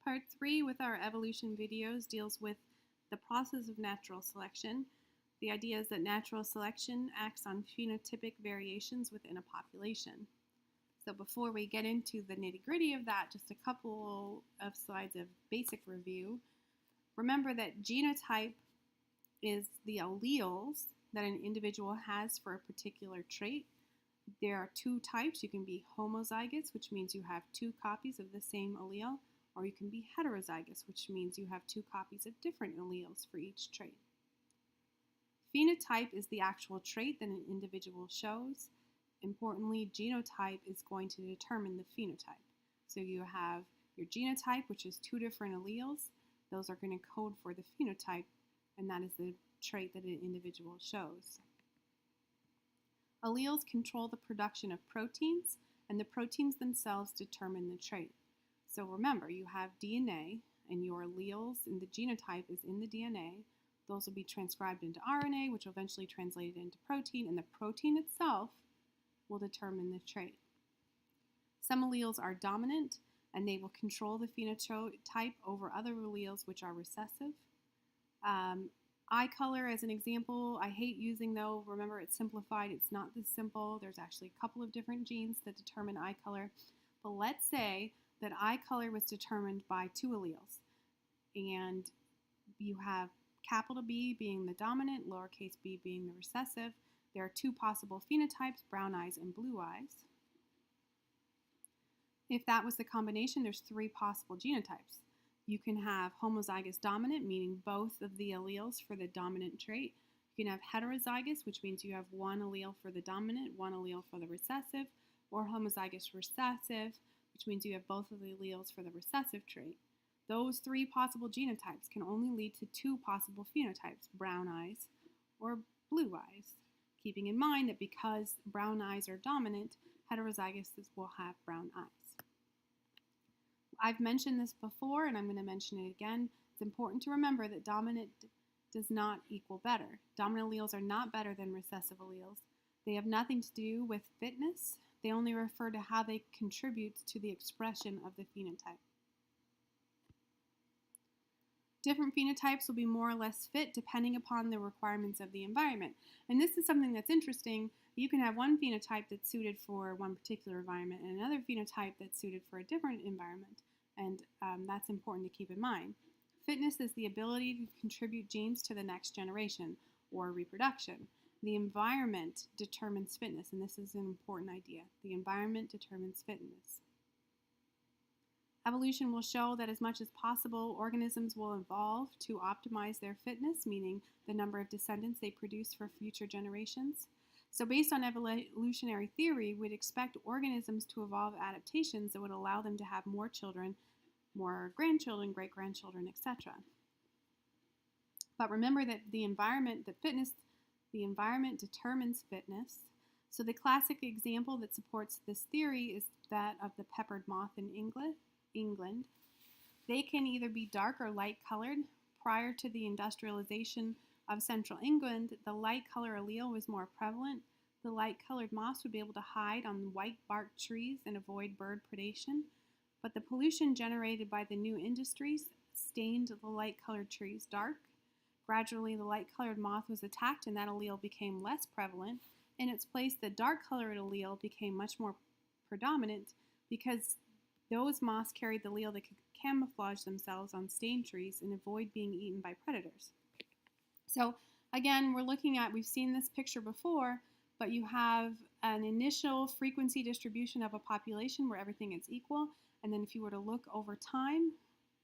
Part 3 with our evolution videos deals with the process of natural selection. The idea is that natural selection acts on phenotypic variations within a population. So before we get into the nitty-gritty of that, just a couple of slides of basic review. Remember that genotype is the alleles that an individual has for a particular trait. There are two types. You can be homozygous, which means you have two copies of the same allele, or you can be heterozygous, which means you have two copies of different alleles for each trait. Phenotype is the actual trait that an individual shows. Importantly, genotype is going to determine the phenotype. So you have your genotype, which is two different alleles. Those are going to code for the phenotype, and that is the trait that an individual shows. Alleles control the production of proteins, and the proteins themselves determine the trait. So remember, you have DNA, and your alleles and the genotype is in the DNA. Those will be transcribed into RNA, which will eventually translate it into protein, and the protein itself will determine the trait. Some alleles are dominant, and they will control the phenotype over other alleles which are recessive. Eye color as an example, I hate using though. Remember, it's simplified. It's not this simple. There's actually a couple of different genes that determine eye color. But let's say that eye color was determined by two alleles. And you have capital B being the dominant, lowercase b being the recessive. There are two possible phenotypes, brown eyes and blue eyes. If that was the combination, there's three possible genotypes. You can have homozygous dominant, meaning both of the alleles for the dominant trait. You can have heterozygous, which means you have one allele for the dominant, one allele for the recessive, or homozygous recessive, which means you have both of the alleles for the recessive trait. Those three possible genotypes can only lead to two possible phenotypes, brown eyes or blue eyes, keeping in mind that because brown eyes are dominant, heterozygous will have brown eyes. I've mentioned this before, and I'm going to mention it again. It's important to remember that dominant does not equal better. Dominant alleles are not better than recessive alleles. They have nothing to do with fitness. They only refer to how they contribute to the expression of the phenotype. Different phenotypes will be more or less fit depending upon the requirements of the environment. And this is something that's interesting. You can have one phenotype that's suited for one particular environment and another phenotype that's suited for a different environment. And that's important to keep in mind. Fitness is the ability to contribute genes to the next generation or reproduction. The environment determines fitness, and this is an important idea. The environment determines fitness. Evolution will show that as much as possible, organisms will evolve to optimize their fitness, meaning the number of descendants they produce for future generations. So based on evolutionary theory, we'd expect organisms to evolve adaptations that would allow them to have more children, more grandchildren, great-grandchildren, etc. But remember that the environment determines fitness. So the classic example that supports this theory is that of the peppered moth in England. They can either be dark or light colored. Prior to the industrialization of central England, the light color allele was more prevalent. The light colored moths would be able to hide on white barked trees and avoid bird predation. But the pollution generated by the new industries stained the light colored trees dark. Gradually, the light colored moth was attacked and that allele became less prevalent. In its place, the dark colored allele became much more predominant because those moths carried the allele that could camouflage themselves on stained trees and avoid being eaten by predators. So again, we've seen this picture before, but you have an initial frequency distribution of a population where everything is equal. And then if you were to look over time,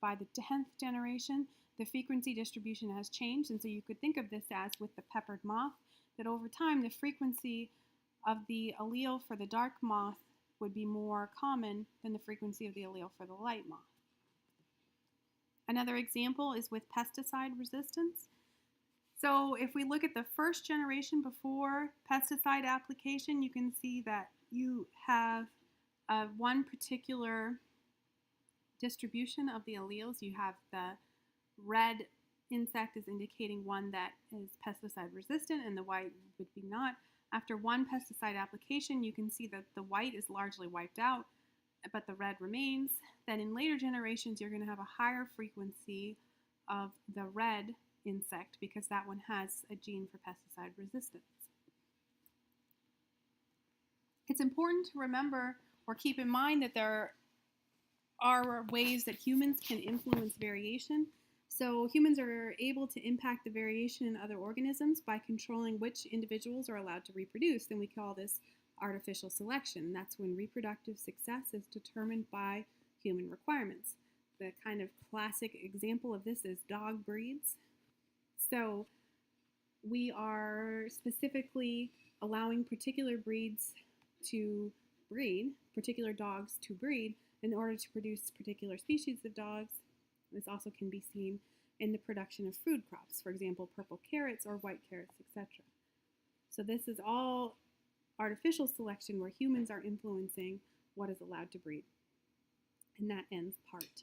by the 10th generation, the frequency distribution has changed. And so you could think of this as with the peppered moth, that over time, the frequency of the allele for the dark moth would be more common than the frequency of the allele for the light moth. Another example is with pesticide resistance. So if we look at the first generation before pesticide application, you can see that you have one particular distribution of the alleles. You have the red insect is indicating one that is pesticide resistant and the white would be not. After one pesticide application, you can see that the white is largely wiped out but the red remains, then in later generations you're going to have a higher frequency of the red insect because that one has a gene for pesticide resistance. It's important to remember or keep in mind that there are ways that humans can influence variation. So humans are able to impact the variation in other organisms by controlling which individuals are allowed to reproduce, and we call this artificial selection. That's when reproductive success is determined by human requirements. The kind of classic example of this is dog breeds. So we are specifically allowing particular breeds to breed, particular dogs to breed, in order to produce particular species of dogs. This also can be seen in the production of food crops, for example, purple carrots or white carrots, etc. So this is all artificial selection where humans are influencing what is allowed to breed. And that ends part